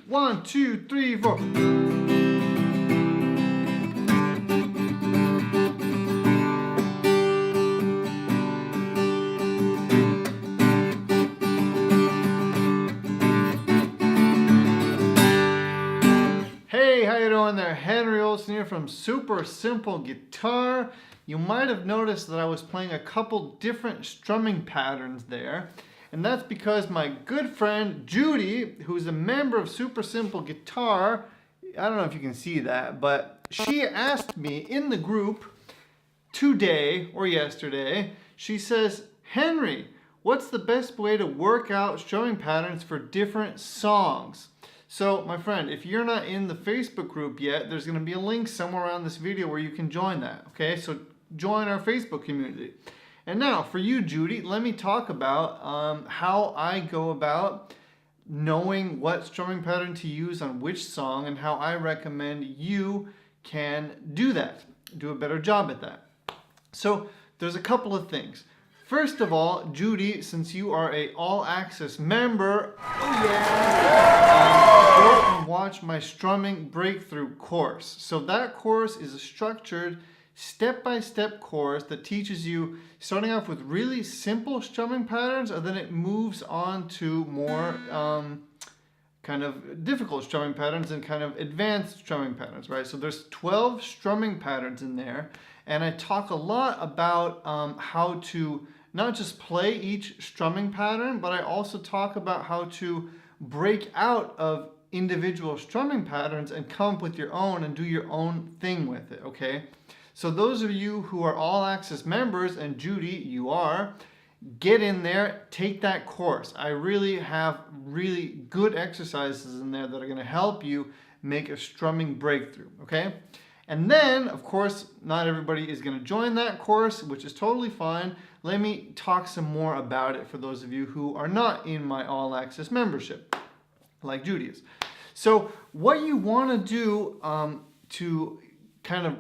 1, 2, 3, 4. Hey, how you doing there? Henry Olsen here from Super Simple Guitar. You might have noticed that I was playing a couple different strumming patterns there. And that's because my good friend Judy, who's a member of Super Simple Guitar, I don't know if you can see that, but she asked me in the group today or yesterday, she says, Henry, what's the best way to work out strumming patterns for different songs? So, my friend, if you're not in the Facebook group yet, there's going to be a link somewhere around this video where you can join that, okay? So, join our Facebook community. And now, for you, Judy, let me talk about how I go about knowing what strumming pattern to use on which song and how I recommend you can do that, do a better job at that. So, there's a couple of things. First of all, Judy, since you are a All Access member, go and watch my strumming breakthrough course. So that course is a structured step-by-step course that teaches you starting off with really simple strumming patterns, and then it moves on to more kind of difficult strumming patterns and kind of advanced strumming patterns, right? So there's 12 strumming patterns in there, and I talk a lot about how to not just play each strumming pattern, but I also talk about how to break out of individual strumming patterns and come up with your own and do your own thing with it, okay? So those of you who are All Access members, and Judy, you are, get in there, take that course. I really have really good exercises in there that are going to help you make a strumming breakthrough, okay? And then, of course, not everybody is going to join that course, which is totally fine. Let me talk some more about it for those of you who are not in my All Access membership, like Judy is. So what you want to do to kind of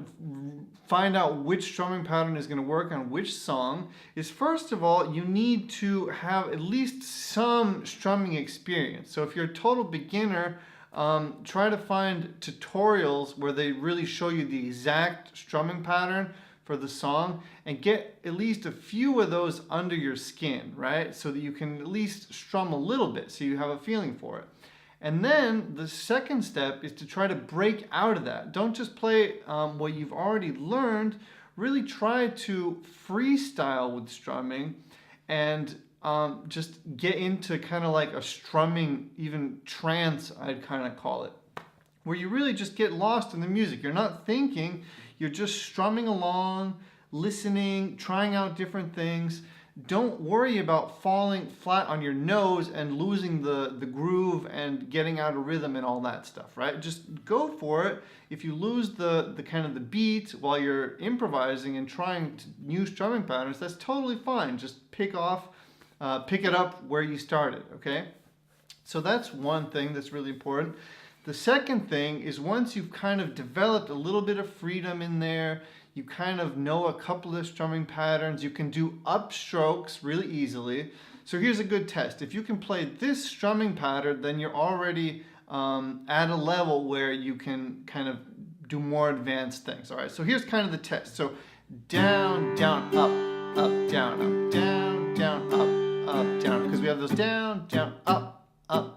find out which strumming pattern is going to work on which song is, first of all, you need to have at least some strumming experience. So if you're a total beginner, try to find tutorials where they really show you the exact strumming pattern for the song and get at least a few of those under your skin, right? So that you can at least strum a little bit so you have a feeling for it. And then the second step is to try to break out of that. Don't just play what you've already learned. Really try to freestyle with strumming and just get into kind of like a strumming, even trance, I'd kind of call it, where you really just get lost in the music. You're not thinking, you're just strumming along, listening, trying out different things. Don't worry about falling flat on your nose and losing the groove and getting out of rhythm and all that stuff, right? Just go for it. If you lose the kind of the beat while you're improvising and trying new strumming patterns, that's totally fine. Just pick it up where you started, okay? So that's one thing that's really important. The second thing is, once you've kind of developed a little bit of freedom in there, you kind of know a couple of strumming patterns, you can do upstrokes really easily. So here's a good test. If you can play this strumming pattern, then you're already at a level where you can kind of do more advanced things. All right, so here's kind of the test. So down, down, up, up, down, up, down, down, up, down, because we have those down, down, up,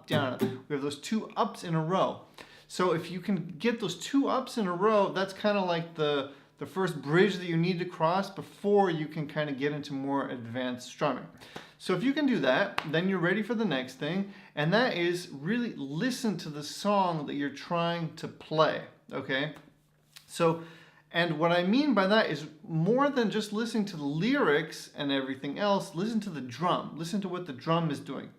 down, up. We have those two ups in a row. So if you can get those two ups in a row, that's kind of like the first bridge that you need to cross before you can kind of get into more advanced strumming. So if you can do that, then you're ready for the next thing, and that is really listen to the song that you're trying to play, okay? So, and what I mean by that is, more than just listening to the lyrics and everything else, listen to the drum. Listen to what the drum is doing.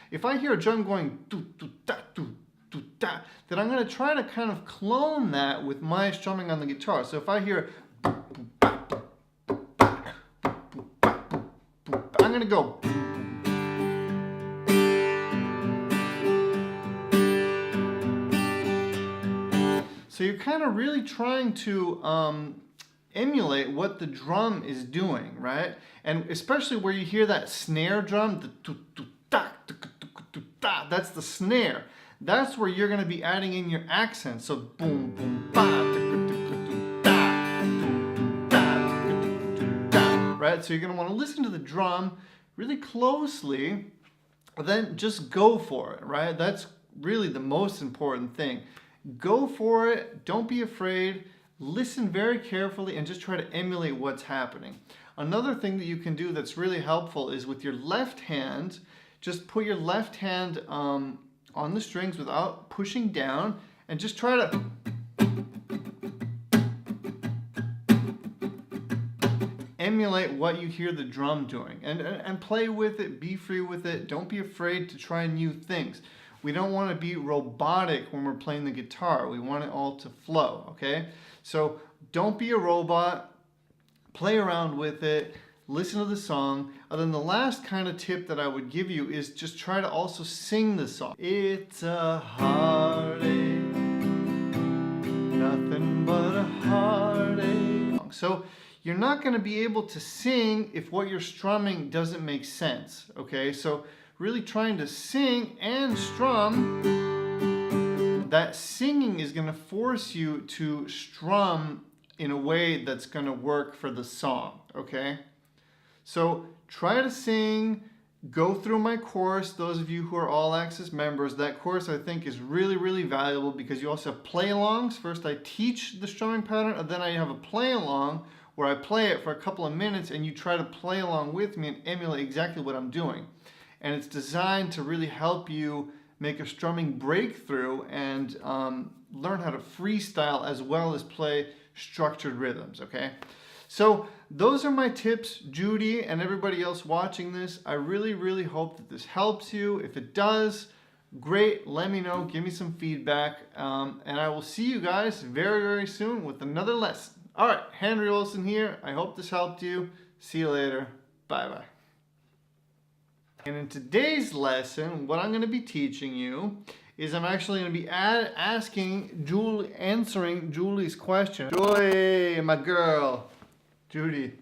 If I hear a drum going then I'm going to try to kind of clone that with my strumming on the guitar. So if I hear I'm going to go. So you're kind of really trying to emulate what the drum is doing, right? And especially where you hear that snare drum, the That's the snare. That's where you're going to be adding in your accents. So boom, boom, ba, right? So you're going to want to listen to the drum really closely, then just go for it, right? That's really the most important thing. Go for it. Don't be afraid. Listen very carefully and just try to emulate what's happening. Another thing that you can do that's really helpful is with your left hand, just put your left hand on the strings without pushing down and just try to emulate what you hear the drum doing and play with it, be free with it. Don't be afraid to try new things. We don't want to be robotic when we're playing the guitar. We want it all to flow, okay? So don't be a robot. Play around with it. Listen to the song. And then the last kind of tip that I would give you is just try to also sing the song. It's a heartache, nothing but a heartache. So you're not going to be able to sing if what you're strumming doesn't make sense, okay? So really trying to sing and strum, that singing is going to force you to strum in a way that's going to work for the song, okay? So try to sing, go through my course. Those of you who are All Access members, that course I think is really, really valuable because you also have play-alongs. First I teach the strumming pattern, and then I have a play-along where I play it for a couple of minutes and you try to play along with me and emulate exactly what I'm doing. And it's designed to really help you make a strumming breakthrough and learn how to freestyle as well as play structured rhythms, okay? So those are my tips, Judy and everybody else watching this. I really, really hope that this helps you. If it does, great, let me know, give me some feedback, and I will see you guys very, very soon with another lesson. All right, Henry Olsen here. I hope this helped you. See you later. Bye-bye. And in today's lesson, what I'm going to be teaching you is I'm actually going to be answering Julie's question. Julie, my girl. Judy.